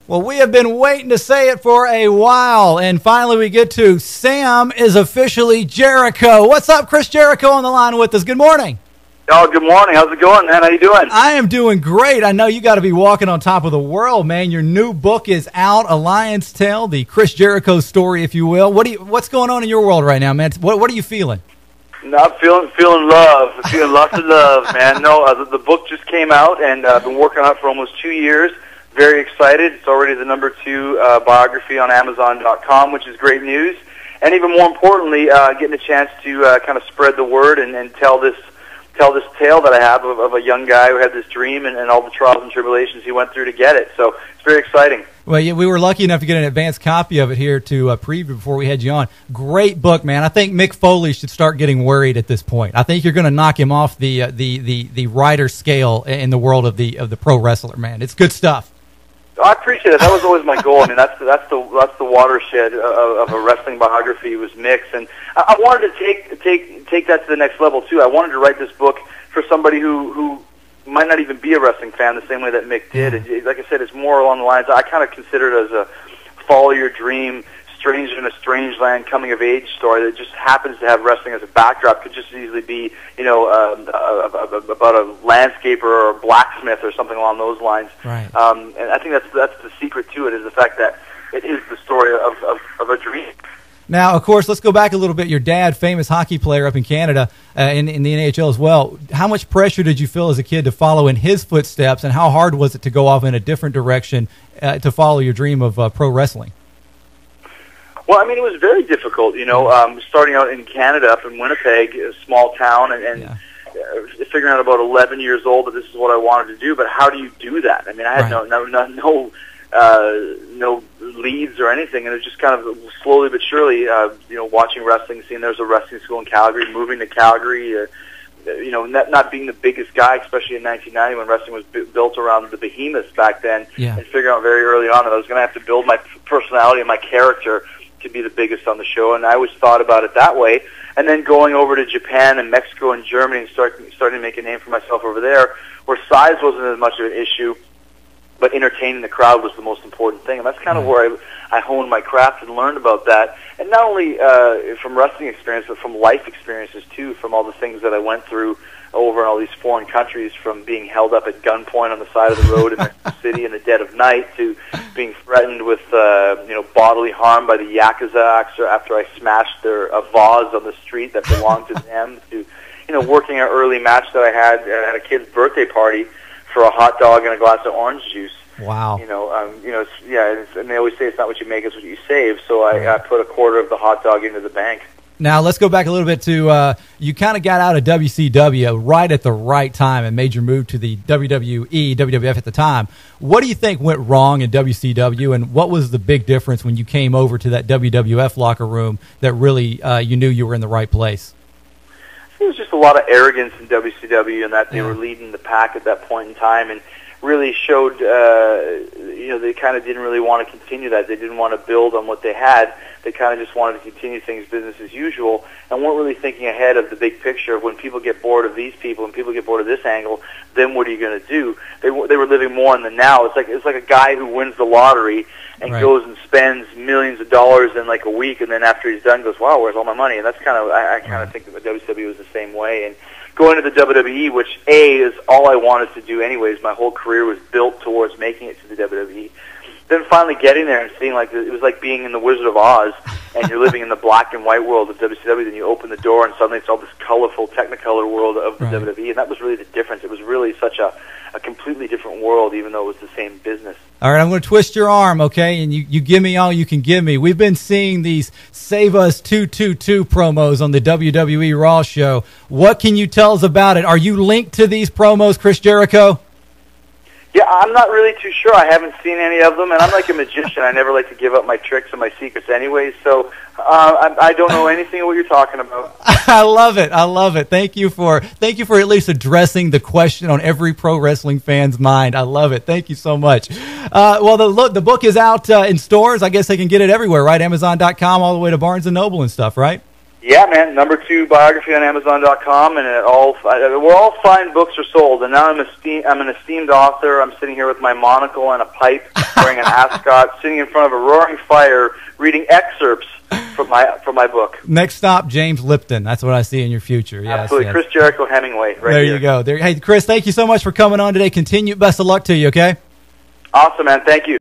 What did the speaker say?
Well, we have been waiting to say it for a while, and finally we get to Sam is officially Jericho. What's up, Chris Jericho on the line with us? Good morning. Oh, good morning. How's it going, man? How you doing? I am doing great. I know you got to be walking on top of the world, man. Your new book is out, A Lion's Tale, the Chris Jericho story, if you will. What's going on in your world right now, man? What are you feeling? No, I'm feeling love. I'm feeling lots of love, man. No, the book just came out, and I've been working on it for almost 2 years. Very excited. It's already the #2 biography on Amazon.com, which is great news. And even more importantly, getting a chance to kind of spread the word and tell this tale that I have of a young guy who had this dream and all the trials and tribulations he went through to get it. So it's very exciting. Well, yeah, we were lucky enough to get an advanced copy of it here to preview before we had you on. Great book, man. I think Mick Foley should start getting worried at this point. I think you're going to knock him off the writer scale in the world of the pro wrestler, man. It's good stuff. I appreciate it. That was always my goal. I mean, that's the watershed of a wrestling biography was Mick's, and I wanted to take that to the next level too. I wanted to write this book for somebody who might not even be a wrestling fan the same way that Mick did. Like I said, it's more along the lines. I kind of consider it as a follow your dream, stranger in a strange land, coming of age story that just happens to have wrestling as a backdrop. Could just easily be, about a landscaper or a blacksmith or something along those lines. Right. And I think that's the secret to it, is the fact that it is the story of a dream. Now, of course, let's go back a little bit. Your dad, famous hockey player up in Canada, in the NHL as well. How much pressure did you feel as a kid to follow in his footsteps, and how hard was it to go off in a different direction to follow your dream of pro wrestling? Well, I mean, it was very difficult, starting out in Canada, up in Winnipeg, a small town, and figuring out about 11 years old that this is what I wanted to do. But how do you do that? I mean, I had no leads or anything, and it was just kind of slowly but surely, watching wrestling, seeing there was a wrestling school in Calgary, moving to Calgary, not being the biggest guy, especially in 1990 when wrestling was built around the behemoths back then, and figuring out very early on that I was going to have to build my personality and my character to be the biggest on the show, and I always thought about it that way. And then going over to Japan and Mexico and Germany and starting to make a name for myself over there, where size wasn't as much of an issue, but entertaining the crowd was the most important thing. And that's kind of where I honed my craft and learned about that. And not only from wrestling experience, but from life experiences too, from all the things that I went through over in all these foreign countries, from being held up at gunpoint on the side of the road in the city in the dead of night, to being threatened with bodily harm by the Yakuza after I smashed a vase on the street that belonged to them, to working an early match that I had at a kid's birthday party for a hot dog and a glass of orange juice. Wow. And they always say it's not what you make, it's what you save. So I put a quarter of the hot dog into the bank. Now, let's go back a little bit to you kind of got out of WCW right at the right time and made your move to the WWE, WWF at the time. What do you think went wrong in WCW, and what was the big difference when you came over to that WWF locker room that really you knew you were in the right place? There was just a lot of arrogance in WCW, and that they were leading the pack at that point in time, and really showed, they kind of didn't really want to continue that. They didn't want to build on what they had. They kind of just wanted to continue things business as usual, and weren't really thinking ahead of the big picture of when people get bored of these people and people get bored of this angle, then what are you going to do? They were living more in the now. It's like a guy who wins the lottery and goes and spends millions of dollars in like a week, and then after he's done goes, wow, where's all my money? And that's kind of, I kind of think that the WCW was the same way. And going to the WWE, which is all I wanted to do anyways, my whole career was built towards making it to the WWE. Then finally getting there and seeing it was like being in the Wizard of Oz, and you're living in the black and white world of WCW. Then you open the door, and suddenly it's all this colorful Technicolor world of the WWE, and that was really the difference. It was really such a completely different world, even though it was the same business. All right, I'm going to twist your arm, okay? And you give me all you can give me. We've been seeing these Save Us 222 promos on the WWE Raw show. What can you tell us about it? Are you linked to these promos, Chris Jericho? Yeah, I'm not really too sure. I haven't seen any of them, and I'm like a magician. I never like to give up my tricks and my secrets anyways, so I don't know anything of what you're talking about. I love it. I love it. Thank you for at least addressing the question on every pro wrestling fan's mind. I love it. Thank you so much. Well, the book is out in stores. I guess they can get it everywhere, right? Amazon.com all the way to Barnes & Noble and stuff, right? Yeah, man. Number 2 biography on Amazon.com, and where all fine books are sold. And now I'm an esteemed author. I'm sitting here with my monocle and a pipe, wearing an ascot, sitting in front of a roaring fire, reading excerpts from my book. Next stop, James Lipton. That's what I see in your future. Yes, absolutely. Yes. Chris Jericho Hemingway. Right there you go. Hey, Chris, thank you so much for coming on today. Best of luck to you. Okay. Awesome, man. Thank you.